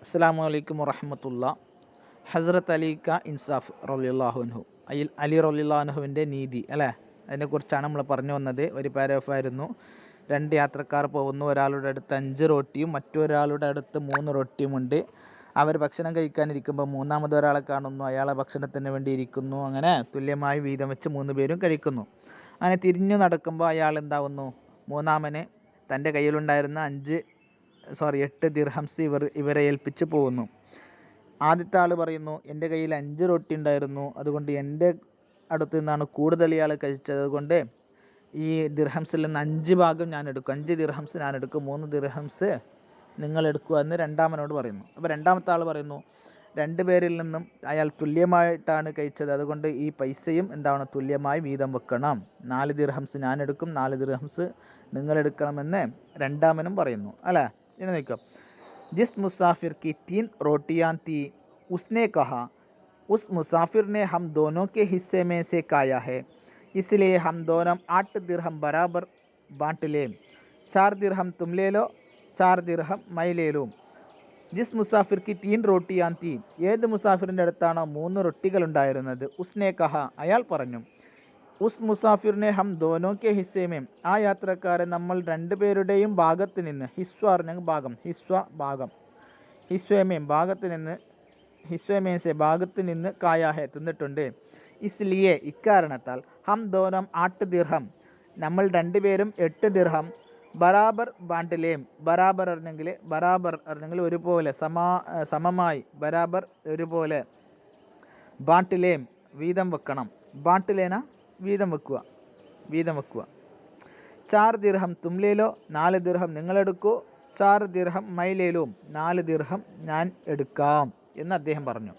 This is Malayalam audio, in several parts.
അസ്സലാമു അലൈക്കും വറഹ്മത്തുള്ളാ. ഹസ്രത്ത് അലി ക ഇൻസാഫ് റളിയല്ലാഹു അൻഹു, അലി റളിയല്ലാഹു അൻഹുവിൻ്റെ നീതി അല്ലേ, അതിനെക്കുറിച്ചാണ് നമ്മൾ പറഞ്ഞു വന്നത്. ഒരു പാരഗ്രാഫായിരുന്നു. രണ്ട് യാത്രക്കാർ പോകുന്നു. ഒരാളുടെ അടുത്ത് 5 റൊട്ടിയും മറ്റൊരാളുടെ അടുത്ത് 3 റൊട്ടിയുമുണ്ട്. അവർ ഭക്ഷണം കഴിക്കാനിരിക്കുമ്പോൾ മൂന്നാമത് ഒരാളെ കാണുന്നു. അയാളെ ഭക്ഷണത്തിന് വേണ്ടി ഇരിക്കുന്നു. അങ്ങനെ തുല്യമായി വീതം വെച്ച് 3 പേരും കഴിക്കുന്നു. അങ്ങനെ തിരിഞ്ഞു നടക്കുമ്പോൾ അയാൾ എന്താവുന്നു, മൂന്നാമന് തൻ്റെ കയ്യിലുണ്ടായിരുന്ന 8 ദിർഹംസ് ഇവരെ ഏൽപ്പിച്ച് പോകുന്നു. ആദ്യത്തെ ആൾ പറയുന്നു, എൻ്റെ കയ്യിൽ 5 റൊട്ടി ഉണ്ടായിരുന്നു, അതുകൊണ്ട് എൻ്റെ അടുത്ത് നിന്നാണ് കൂടുതൽ ഇയാൾ കഴിച്ചത്, അതുകൊണ്ട് ഈ ദിർഹംസിൽ നിന്ന് 5 ഭാഗം ഞാൻ എടുക്കും, 5 ദിർഹംസ് ഞാൻ എടുക്കും, 3 ദിർഹംസ് നിങ്ങൾ എടുക്കുക എന്ന് രണ്ടാമനോട് പറയുന്നു. അപ്പോൾ രണ്ടാമത്തെ ആൾ പറയുന്നു, 2 പേരിൽ നിന്നും അയാൾ തുല്യമായിട്ടാണ് കഴിച്ചത്, അതുകൊണ്ട് ഈ പൈസയും എന്താണ്, തുല്യമായി വീതം വെക്കണം. 4 ദിർഹംസ് ഞാൻ എടുക്കും, 4 ദിർഹംസ് നിങ്ങൾ എടുക്കണമെന്ന് രണ്ടാമനും പറയുന്നു അല്ലേ. ഇനി നോക്കാം. ജിസ് മുസാഫിർ की 3 रोटियां थी, उसने कहा उस मुसाफिर ने हम दोनों के हिस्से में से खाया है, इसलिए हम दोनों 8 दिरहम बराबर बांट लें। 4 दिरहम तुम ले लो, 4 दिरहम मैं ले लूँ. ജിസ് മുസാഫിർ की 3 रोटियां थी, ഏത് മുസാഫിറിൻ്റെ അടുത്താണോ 3 റൊട്ടികൾ ഉണ്ടായിരുന്നത്, ഉസ്നെ കഹ അയാൾ പറഞ്ഞു, ഉസ് മുസാഫിറിനെ ഹം ദോനോ കെ ഹിസ്സേമേം ആ യാത്രക്കാരെ നമ്മൾ 2 പേരുടെയും ഭാഗത്ത് നിന്ന്, ഹിസ്വ പറഞ്ഞെങ്കിൽ ഭാഗം, ഹിസ്വ ഭാഗം, ഹിസ്വേമേം ഭാഗത്ത് നിന്ന്, ഹിസ്വേമേസെ ഭാഗത്ത് നിന്ന് കായാഹെ തിന്നിട്ടുണ്ട്. ഇസ്ലിയെ ഇക്കാരണത്താൽ, ഹം ദോനം 8 ദിർഹം നമ്മൾ 2 പേരും 8 ദിർഹം, ബറാബർ ബാണ്ടിലേം ബറാബർ അറിഞ്ഞെങ്കിൽ ഒരുപോലെ, സമമായി, ബറാബർ ഒരുപോലെ, ബാട്ടിലേം വീതം വെക്കണം, ബാട്ടിലേന വീതം വെക്കുക. 4 ദിർഹം തും ലേലോ 4 ദിർഹം നിങ്ങളെടുക്കൂ, 4 ദിർഹം മൈ ലേലും 4 ദിർഹം ഞാൻ എടുക്കാം എന്ന് അദ്ദേഹം പറഞ്ഞു.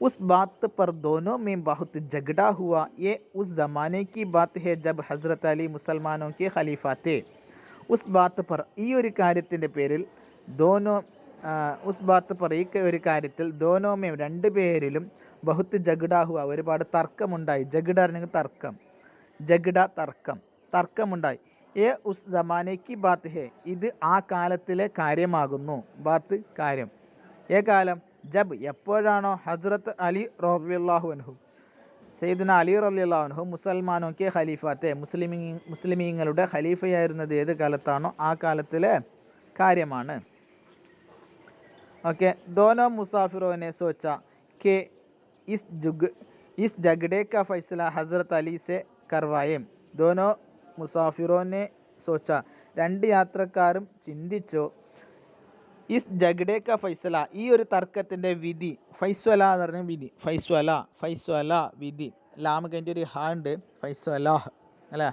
ഉസ് ബാത്ത് पर दोनों में बहुत झगड़ा हुआ. ये उस ज़माने की बात है जब हज़रत अली मुसलमानों के खलीफा थे. ഉസ് ബാത്ത് पर ഈ ഒരു കാര്യത്തിൻ്റെ പേരിൽ, ഉസ് ബാത്ത് पर ഈ ഒരു കാര്യത്തിൽ, ദോനോമേം 2 പേരിലും, ബഹുത്ത് ജഗ്ഡാ ഹുവ ഒരുപാട് തർക്കമുണ്ടായി. ജഗ്ഡ അല്ലെങ്കിൽ തർക്കം, ജഗ്ഡ തർക്കമുണ്ടായി. ഏ ഉസ് ജമാനേക്ക് ബാത്ത് ഹേ ഇത് ആ കാലത്തിലെ കാര്യമാകുന്നു. ബാത്ത് കാര്യം. ഏ കാലം, ജബ് എപ്പോഴാണോ, ഹസ്രത്ത് അലി റളിയല്ലാഹു അൻഹു സയ്യിദുന അലി റളിയല്ലാഹു അൻഹു മുസൽമാനോക്കെ ഖലീഫത്തെ മുസ്ലിമീങ്ങളുടെ ഖലീഫയായിരുന്നത് ഏത് കാലത്താണോ ആ കാലത്തിലെ കാര്യമാണ്. ओके. दोनों मुसाफिरों ने सोचा कि इस झगड़े का फैसला हज़रत अली से करवाएं. दोनों मुसाफिरों ने सोचा, 2 യാത്രക്കാരും ചിന്തിച്ചു, ഇസ് ജഗ്ഡേ ക ഫൈസല ഈ ഒരു തർക്കത്തിൻ്റെ വിധി, ഫൈസ്വല എന്ന് പറഞ്ഞ വിധി, ഫൈസ്വല വിധി, ലാമ കഴിഞ്ഞ ഒരു ഹാ ഉണ്ട്, ഫൈസ്വല അല്ലേ,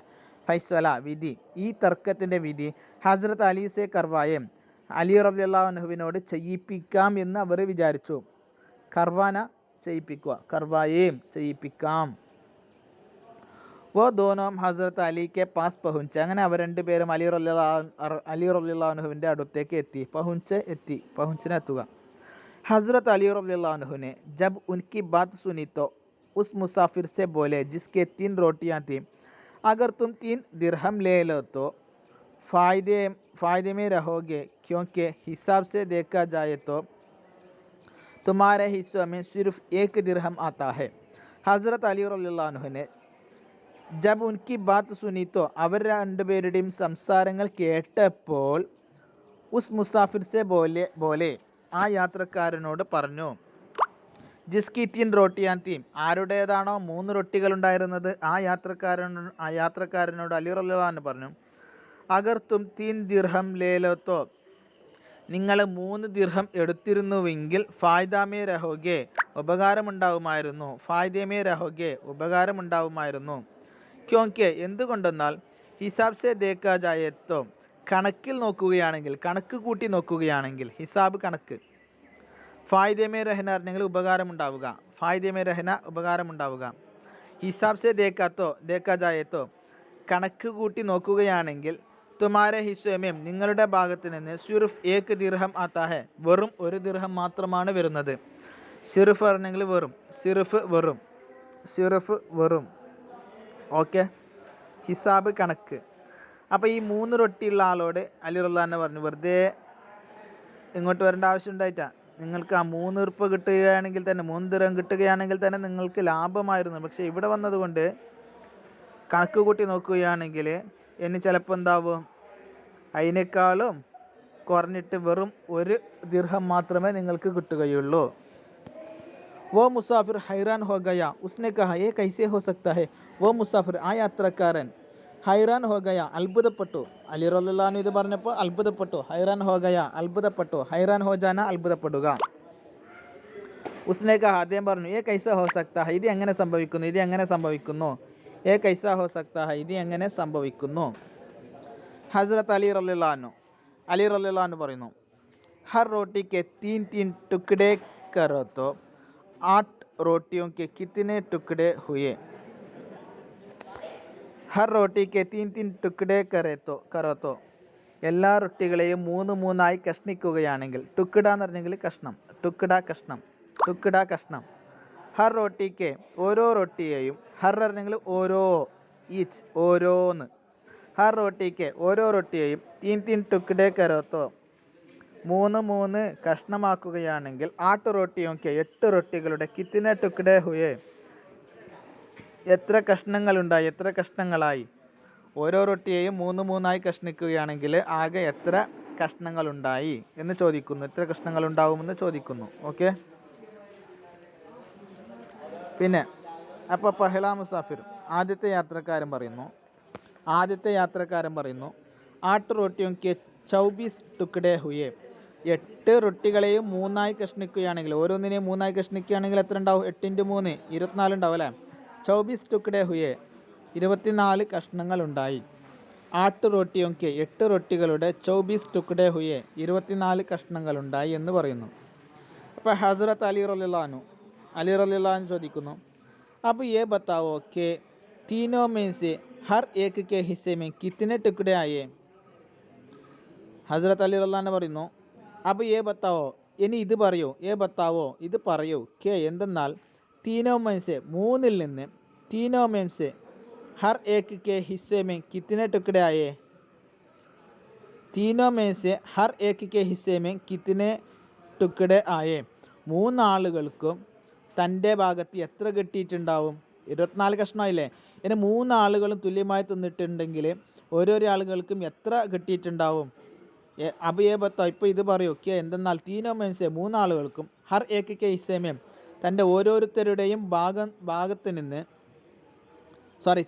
ഫൈസ്വല വിധി, ഈ തർക്കത്തിൻ്റെ വിധി ഹസ്രത്ത് അലീസെ കർവായം അലി റളിയല്ലാഹു അൻഹുവിനോട് ചെയ്യിപ്പിക്കാം എന്ന് അവർ വിചാരിച്ചു. കർവാന ചെയ്യിപ്പിക്കുക, കർവായേം ചെയ്യിപ്പിക്കാം. വോ ദോനോം ഹസ്രത്ത് അലിക്ക് പാസ് പഹുഞ്ചെ അങ്ങനെ അവർ 2 പേരും അലി റളിയല്ലാഹു അൻഹുവിൻ്റെ അടുത്തേക്ക് എത്തി. പഹുഞ്ചിനെത്തുക. ഹസ്രത്ത് അലി റളിയല്ലാഹു അൻഹുനെ ജബ് ഉൻകി ബാത് സുനി തോ ഉസ് മുസാഫിർ से बोले जिसके 3 रोटियां थी, अगर तुम 3 दिरहम ले लो तो फायदे में रहोगे, क्योंकि हिसाब से देखा जाए तो तुम्हारे हिस्सों में सिर्फ 1 दिरहम आता है. हज़रत अली റളിയല്ലാഹു അൻഹുനെ ജബ് ഉൻകി ബാത്ത് സുനി തോ അവർ 2 പേരുടെയും സംസാരങ്ങൾ കേട്ടപ്പോൾ, ഉസ് മുസാഫിർ സെ ബോലെ ആ യാത്രക്കാരനോട് പറഞ്ഞു, ജിസ്കി 3 റോട്ടിയാൻ തീം ആരുടേതാണോ 3 റൊട്ടികൾ ഉണ്ടായിരുന്നത് ആ യാത്രക്കാരനോട് അലി റളിയല്ലാഹു അൻഹു പറഞ്ഞു, അഗർ തും 3 ദിർഹം ലേലോ തോ നിങ്ങൾ 3 ദിർഹം എടുത്തിരുന്നുവെങ്കിൽ, ഫായ്ദാമേ രഹോഗെ ഉപകാരമുണ്ടാവുമായിരുന്നു. ക്യോങ്കെ എന്തുകൊണ്ടെന്നാൽ, ഹിസാബ് സെ ദേക്കാ ജായത്തോ കണക്കിൽ നോക്കുകയാണെങ്കിൽ, കണക്ക് കൂട്ടി നോക്കുകയാണെങ്കിൽ, ഹിസാബ് കണക്ക്, ഫായ്ദമേ രഹന പറഞ്ഞെങ്കിൽ ഉപകാരമുണ്ടാവുക, ഹിസാബ് സെ ദേക്കാ ജായത്തോ കണക്ക് കൂട്ടി നോക്കുകയാണെങ്കിൽ, തുമാരെ ഹിസ്സേമേം നിങ്ങളുടെ ഭാഗത്ത് നിന്ന്, സിർഫ് 1 ദിർഹം ആത്താ ഹെ വെറും 1 ദിർഹം മാത്രമാണ് വരുന്നത്. സിർഫ് പറഞ്ഞെങ്കിൽ വെറും, സിർഫ് വെറും. ഓക്കെ, ഹിസാബ് കണക്ക്. അപ്പോൾ ഈ 3 റൊട്ടിയുള്ള ആളോട് അലി റളിയല്ലാഹു അൻഹു പറഞ്ഞു, വെറുതെ ഇങ്ങോട്ട് വരേണ്ട ആവശ്യം ഉണ്ടായിട്ടാ, നിങ്ങൾക്ക് ആ 3 ഉറുപ്പ കിട്ടുകയാണെങ്കിൽ തന്നെ 3 ദിർഹം കിട്ടുകയാണെങ്കിൽ തന്നെ നിങ്ങൾക്ക് ലാഭമായിരുന്നു. പക്ഷെ ഇവിടെ വന്നതുകൊണ്ട് കണക്ക് കൂട്ടി നോക്കുകയാണെങ്കിൽ ഇനി ചിലപ്പോൾ എന്താവും, അതിനേക്കാളും കുറഞ്ഞിട്ട് വെറും 1 ദിർഹം മാത്രമേ നിങ്ങൾക്ക് കിട്ടുകയുള്ളൂ. वो मुसाफिर हैरान हो गया, उसने कहा ये कैसे हो सकता है. वो मुसाफिर ആ യാത്രക്കാരൻ ഹൈറാൻ ഹോ ഗയ അത്ഭുതപ്പെട്ടു. അലി റളിയല്ലാഹു അൻഹു ഇത് പറഞ്ഞപ്പോൾ അത്ഭുതപ്പെട്ടു. ഹൈറാൻ ഹോ ഗയ അത്ഭുതപ്പെട്ടു. ഹൈറാൻ ഹോ ജാന അത്ഭുതപ്പെടുക. ഉസ്നെ കഹ അദ്ദേഹം പറഞ്ഞു ഏ കൈസ ഹോ സക്ത ഹൈ, ഇത് എങ്ങനെ സംഭവിക്കുന്നു, ഇത് എങ്ങനെ സംഭവിക്കുന്നു. ഏ കൈസ ഹോ സക്ത ഹൈ, ഇത് എങ്ങനെ സംഭവിക്കുന്നു. ഹസ്രത്ത് അലി റളിയല്ലാഹു അൻഹു പറയുന്നു ഹർ റോട്ടി കെ തീൻ തീൻ ടുക്ഡെ കരോ തോ 8 रोटियों के कितने टुकड़े हुए. ഹർ റോട്ടി കെ തീൻ തീൻ ടുക്ഡെ കരോ തോ എല്ലാ റൊട്ടികളെയും 3 കഷ്ണിക്കുകയാണെങ്കിൽ, ടുക്ഡ എന്ന് പറഞ്ഞെങ്കിൽ കഷ്ണം, ടുക്ഡ കഷ്ണം. ഹർ റോട്ടിക്ക് ഓരോ റൊട്ടിയെയും, ഹർ പറഞ്ഞെങ്കിൽ ഓരോ, ഈച്ച് ഓരോന്ന്. ഹർ റോട്ടിക്ക് ഓരോ റൊട്ടിയെയും തീൻ തീൻ ടുക്ഡെ കരോ തോ 3 കഷ്ണമാക്കുകയാണെങ്കിൽ 8 റൊട്ടിയൊക്കെ 8 റൊട്ടികളുടെ കിത്തിനെ ടുക്ഡെ ഹുയെ എത്ര കഷ്ണങ്ങളുണ്ടായി, എത്ര കഷ്ണങ്ങളായി. ഓരോ റൊട്ടിയെയും 3 കഷ്ണിക്കുകയാണെങ്കിൽ ആകെ എത്ര കഷ്ണങ്ങളുണ്ടായി എന്ന് ചോദിക്കുന്നു, എത്ര കഷ്ണങ്ങളുണ്ടാവുമെന്ന് ചോദിക്കുന്നു. ഓക്കെ. പിന്നെ അപ്പോൾ പഹ്ലാ മുസാഫിർ ആദ്യത്തെ യാത്രക്കാരൻ പറയുന്നു 8 റൊട്ടിയൊക്കെ 24 ടുക്ഡെ ഹുയെ 8 റൊട്ടികളെയും 3 കഷ്ണിക്കുകയാണെങ്കിൽ, ഓരോന്നിനെയും 3 കഷ്ണിക്കുകയാണെങ്കിൽ എത്ര ഉണ്ടാവും, 8 × 3 24 ഉണ്ടാവും അല്ലേ. 24 ടുക്ഡെ ഹുയെ 24 കഷ്ണങ്ങൾ ഉണ്ടായി. 8 റൊട്ടിയൊക്കെ 8 റൊട്ടികളുടെ 24 ടുക്ഡെ ഹുയെ 24 കഷ്ണങ്ങൾ ഉണ്ടായി എന്ന് പറയുന്നു. അപ്പോൾ ഹസ്രത്ത് അലി റളിയല്ലാഹു അൻഹു ചോദിക്കുന്നു अब ये बताओ कि तीनों में से हर एक के हिस्से में कितने टुकड़े आए. ഹസ്രത്ത് അലി റളിയല്ലാഹു അൻഹു പറയുന്നു അബ് യേ ബത്താവോ, ഇനി ഇത് പറയൂ, ഇത് പറയൂ, കെ എന്തെന്നാൽ തീനോ മെൻസെ മൂന്നിൽ നിന്ന്, തീനോ മെൻസെ ഹർ ഏക് കെ ഹിസ്സേ മേ കിത്തനെ ടുക്ഡെ ആയേ. തീനോ മെൻസെ ഹർ ഏക് കെ ഹിസ്സേ മേ കിത്തനെ ടുക്ഡെ ആയേ. 3 ആളുകൾക്കും തൻ്റെ ഭാഗത്ത് എത്ര കിട്ടിയിട്ടുണ്ടാവും, 24 കഷ്ണമായില്ലേ. ഇനി 3 ആളുകളും തുല്യമായി തിന്നിട്ടുണ്ടെങ്കിൽ ഓരോരോ ആളുകൾക്കും എത്ര കിട്ടിയിട്ടുണ്ടാവും. അബ് ഏ ബത്തോ, ഇപ്പോൾ ഇത് പറയൂ, കെ എന്തെന്നാൽ തീനോ മെൻസെ 3 ആളുകൾക്കും ഹർ ഏക് കെ ഹിസ്സേമേം തൻ്റെ ഓരോരുത്തരുടെയും ഭാഗത്ത് നിന്ന്,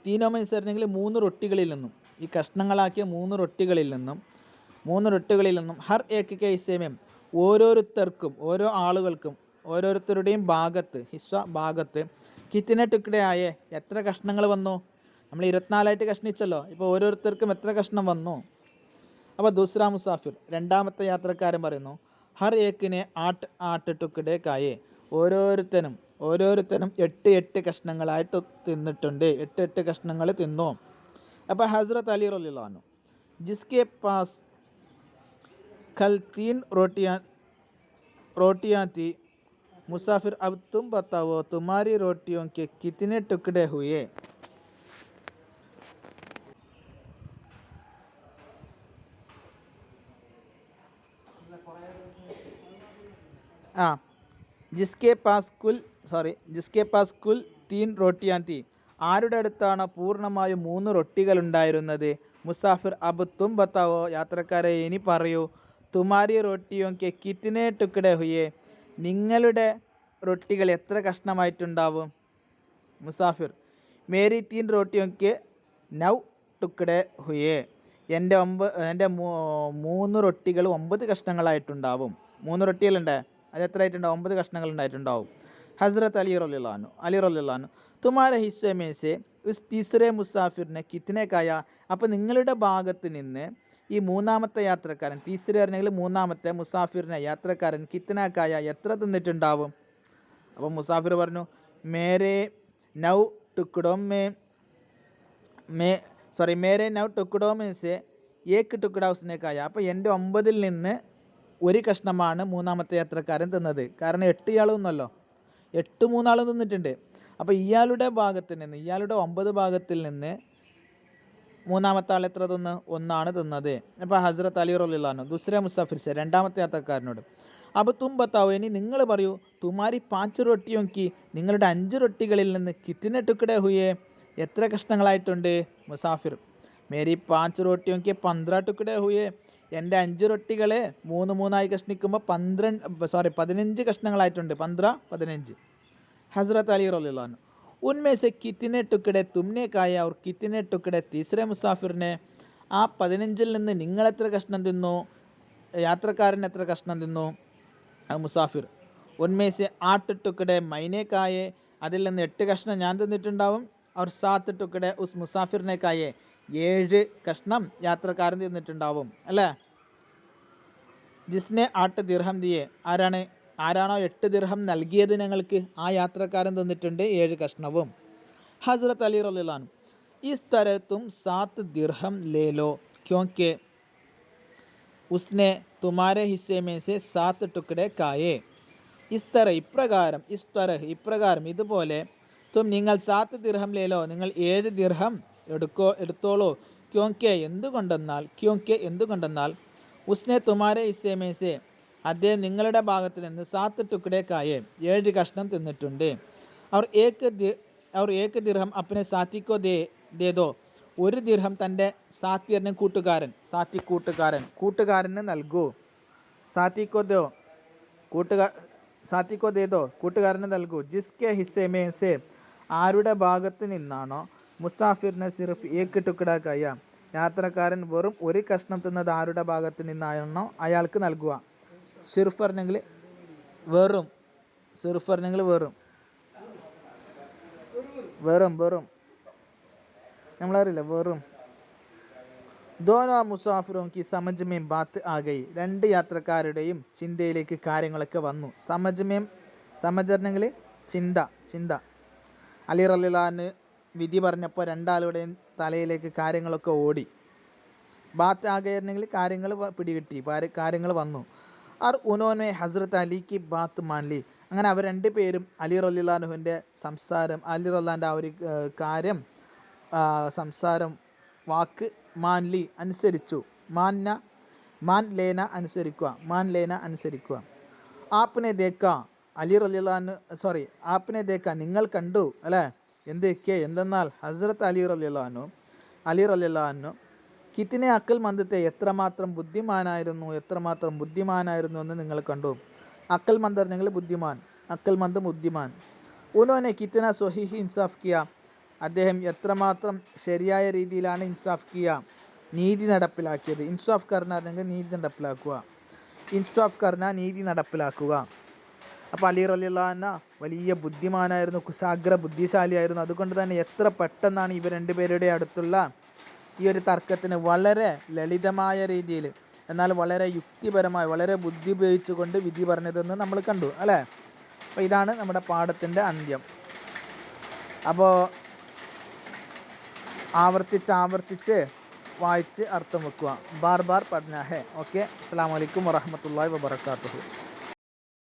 തീനോ മെൻസെ പറഞ്ഞെങ്കിൽ 3 റൊട്ടികളിൽ നിന്നും, ഈ കഷ്ണങ്ങളാക്കിയ 3 റൊട്ടികളിൽ നിന്നും ഹർ ഏക് കെ ഹിസ്സേമേം ഓരോരുത്തർക്കും, ഓരോ ആളുകൾക്കും ഓരോരുത്തരുടെയും ഭാഗത്ത്, ഹിസ്സ ഭാഗത്ത്, കിത്തിനെ ടുക്ഡെ ആയേ എത്ര കഷ്ണങ്ങൾ വന്നു. നമ്മൾ 24 കഷ്ണിച്ചല്ലോ, ഇപ്പോൾ ഓരോരുത്തർക്കും എത്ര കഷ്ണം വന്നു. അപ്പോൾ ദൂസറാ മുസാഫിർ രണ്ടാമത്തെ യാത്രക്കാരൻ പറയുന്നു ഹർ ഏക്കിനെ 8 ടുക്ഡെ കായേ ഓരോരുത്തരും 8 കഷ്ണങ്ങളായിട്ട് തിന്നിട്ടുണ്ട്, 8 കഷ്ണങ്ങൾ തിന്നു. അപ്പോൾ ഹസ്രത്ത് അലി റളിയല്ലാഹു അൻഹു ജിസ്കെ പാസ് കൽ 3 रोटियां थी मुसाफिर अब तुम बताओ तुम्हारी रोटियों के कितने टुकड़े हुए. ജിസ്കെ പാസ് കുൽ 3 റോട്ടിയാൻ തീ ആരുടെ അടുത്താണ് പൂർണ്ണമായും 3 റൊട്ടികൾ ഉണ്ടായിരുന്നത്. മുസാഫിർ അബ് തും ബത്താവോ യാത്രക്കാരെ ഇനി പറയൂ, തുമാരി റോട്ടിയോ കെ കിത്തനെ ടുക്ഡെ ഹുയെ നിങ്ങളുടെ റൊട്ടികൾ എത്ര കഷ്ണമായിട്ടുണ്ടാവും. മുസാഫിർ മേരി 3 റോട്ടിയോ കെ 9 ടുക്ഡെ ഹുയെ എൻ്റെ 3 റൊട്ടികൾ 9 കഷ്ണങ്ങളായിട്ടുണ്ടാവും. 3 റൊട്ടികളുണ്ട്, അത് എത്ര ആയിട്ടുണ്ടാവും, 9 കഷ്ണങ്ങൾ ഉണ്ടായിട്ടുണ്ടാവും. ഹസ്രത്ത് അലി റളിയല്ലാഹു അൻഹു തുമാരെ ഹിസ്സേ മേ സെ ഉസ് തീസറെ മുസാഫിറിനെ കിത്തനെ കായ. അപ്പോൾ നിങ്ങളുടെ ഭാഗത്ത് നിന്ന് ഈ 3ാമത്തെ യാത്രക്കാരൻ, തീസറ പറഞ്ഞെങ്കിൽ 3ാമത്തെ, മുസാഫിറിനെ യാത്രക്കാരൻ, കിത്തന കായ എത്ര തിന്നിട്ടുണ്ടാവും. അപ്പോൾ മുസാഫിർ പറഞ്ഞു മേരെ 9 टुकड़ों में से 1 टुकड़ा उसने खाया. അപ്പോൾ എൻ്റെ 9ൽ നിന്ന് 1 കഷ്ണമാണ് 3ാമത്തെ യാത്രക്കാരൻ തിന്നത്. കാരണം 8 ഇയാൾ തിന്നല്ലോ, 8 3 ആളും തിന്നിട്ടുണ്ട്. അപ്പോൾ ഇയാളുടെ ഭാഗത്ത് നിന്ന്, ഇയാളുടെ 9 ഭാഗത്തിൽ നിന്ന് 3ാമത്തെ ആൾ എത്ര തിന്ന്, 1 തിന്നത്. അപ്പോൾ ഹസ്രത്ത് അലി റളിയല്ലാഹു അൻഹു ദൂസരെ മുസാഫിർ സെ രണ്ടാമത്തെ യാത്രക്കാരനോട് അപ്പൊ തും ബത്താവോ, ഇനി നിങ്ങൾ പറയൂ, തുമാരി 5 റൊട്ടിയോങ്കി, നിങ്ങളുടെ 5 റൊട്ടികളിൽ നിന്ന് കിത്തിനെ ടുക്കടെ ഹുയേ, എത്ര കഷ്ണങ്ങളായിട്ടുണ്ട്? മുസാഫിർ, മേരി 5 റൊട്ടിയോങ്കി 15 ടുക്കടെ ഹുയേ, എൻ്റെ 5 റൊട്ടികളെ 3 കഷ്ണിക്കുമ്പോൾ 15 കഷ്ണങ്ങളായിട്ടുണ്ട്. 15. हजरत अली रज़ियल्लाहु अन्हु, उनमें से कितने टुकड़े तुमने खाया और कितने टुकड़े तीसरे मुसाफिर ने? ആ 15-ൽ നിന്ന് നിങ്ങൾ എത്ര കഷ്ണം തിന്നു, യാത്രക്കാരൻ എത്ര കഷ്ണം തിന്നു? മുസാഫിർ, ഉന്മേ സെ 8 ടുക്കടെ മൈനെ കായെ, അതിൽ നിന്ന് 8 കഷ്ണം ഞാൻ തിന്നിട്ടുണ്ടാവും. और 7 ടുക്കടെ ഉസ് മുസാഫിറിനെ കായെ, 7 കഷ്ണം യാത്രക്കാരൻ തിന്നിട്ടുണ്ടാവും അല്ലേ? ജിസ്നെ 8 ദിർഹം ദിയെ, ആരാണോ 8 ദിർഹം നൽകിയത് ഞങ്ങൾക്ക്, ആ യാത്രക്കാരൻ തന്നിട്ടുണ്ട് 7 കഷ്ണവും. ഹസ്രത്ത് അലി റളിയല്ലാഹു അൻഹു, इस तरह तुम 7 दिरहम ले लो क्योंकि उसने तुम्हारे हिस्से में से 7 टुकड़े खाए. ഇപ്രകാരം ഇതുപോലെ നിങ്ങൾ 7 ദിർഹം ലേലോ, നിങ്ങൾ 7 ദിർഹം എടുത്തോളൂ. ക്യോങ്കെ എന്തുകൊണ്ടെന്നാൽ ഉസ്നെ തുമാരെ ഹിസ്സേ മേ സേ, അദ്ദേഹം നിങ്ങളുടെ ഭാഗത്ത് നിന്ന് 7 ടുക്കടെ കായെ, 7 കഷ്ണം തിന്നിട്ടുണ്ട്. और एक ദിർഹം അപ്നെ സാത്തിക്കോ ദേ ദോ, 1 ദിർഹം തൻ്റെ സാത്തിയറിന് കൂട്ടുകാരന് നൽകൂ. സാത്തിക്കോ ദേ ദോ, കൂട്ടുകാരന് നൽകൂ. ജിസ്കെ ഹിസ്സേ മേ സേ, ആരുടെ ഭാഗത്ത് നിന്നാണോ മുസാഫിറിനെ സിർഫ് 1 ടുക്കട കായ, യാത്രക്കാരൻ വെറും 1 കഷ്ണം തിന്നത് ആരുടെ ഭാഗത്ത് നിന്നാണോ അയാൾക്ക് നൽകുക. സിർഫ് പറഞ്ഞെങ്കിൽ വെറും നമ്മളറിയില്ല, വെറും. ദോനോ മുസാഫിറും കി സമജ് മേം ബാത്ത് ആ ഗയി, 2 യാത്രക്കാരുടെയും ചിന്തയിലേക്ക് കാര്യങ്ങളൊക്കെ വന്നു. സമജ് ചിന്ത. അലി റളിയല്ലാഹു അൻഹു വിധി പറഞ്ഞപ്പോൾ 2 ആളുടെയും തലയിലേക്ക് കാര്യങ്ങളൊക്കെ ഓടി. ബാത്ത് ആ ഗയി എന്നെങ്കിൽ കാര്യങ്ങൾ പിടികിട്ടി, കാര്യങ്ങൾ വന്നു. और उन्होंने हज़रत अली की बात मान ली, അങ്ങനെ അവർ 2 പേരും അലി റളിയല്ലാഹു അൻഹുവിൻ്റെ സംസാരം, അലി റളിയല്ലാഹുവിൻ്റെ ആ ഒരു കാര്യം, സംസാരം, വാക്ക് മാൻലി അനുസരിച്ചു. മാൻ ലേന അനുസരിക്കുക. ആപ്നെ ദേക്ക, അലി റളിയല്ലാഹു അൻഹു ആപ്നെ ദേക്ക, നിങ്ങൾ കണ്ടു അല്ലേ, എന്തെന്നാൽ ഹസ്രത്ത് അലി റളിയല്ലാഹു അൻഹു കിത്തിനെ അക്കൽ മന്ദത്തെ, എത്രമാത്രം ബുദ്ധിമാനായിരുന്നു എന്ന് നിങ്ങൾ കണ്ടു. അക്കൽ മന്ദർ നിങ്ങൾ ബുദ്ധിമാൻ, അക്കൽ മന്ദ ബുദ്ധിമാൻ. ഉനോനെ കിത്തന സ്വഹീഹി ഇൻസാഫ് കിയ, അദ്ദേഹം എത്രമാത്രം ശരിയായ രീതിയിലാണ് ഇൻസാഫ് കിയ, നീതി നടപ്പിലാക്കിയത്. ഇൻസാഫ് കർണ നീതി നടപ്പിലാക്കുക. അപ്പോൾ അലി റളിയല്ലാഹു അൻഹു വലിയ ബുദ്ധിമാനായിരുന്നു, കുശാഗ്ര ബുദ്ധിശാലിയായിരുന്നു. അതുകൊണ്ട് തന്നെ എത്ര പെട്ടെന്നാണ് ഇവർ 2 പേരുടെ അടുത്തുള്ള ഈ ഒരു തർക്കത്തിന് വളരെ ലളിതമായ രീതിയിൽ, എന്നാൽ വളരെ യുക്തിപരമായി, വളരെ ബുദ്ധി ഉപയോഗിച്ചുകൊണ്ട് വിധി പറഞ്ഞതെന്ന് നമ്മൾ കണ്ടു അല്ലേ? അപ്പോൾ ഇതാണ് നമ്മുടെ പാഠത്തിൻ്റെ അന്ത്യം. അപ്പോൾ ആവർത്തിച്ച് വായിച്ച് അർത്ഥം വെക്കുക. ബാർ പഠന ഹെ. ഓക്കെ, അസ്സലാമു അലൈക്കും വറഹ്മത്തുള്ളാഹി വബറകാതുഹു.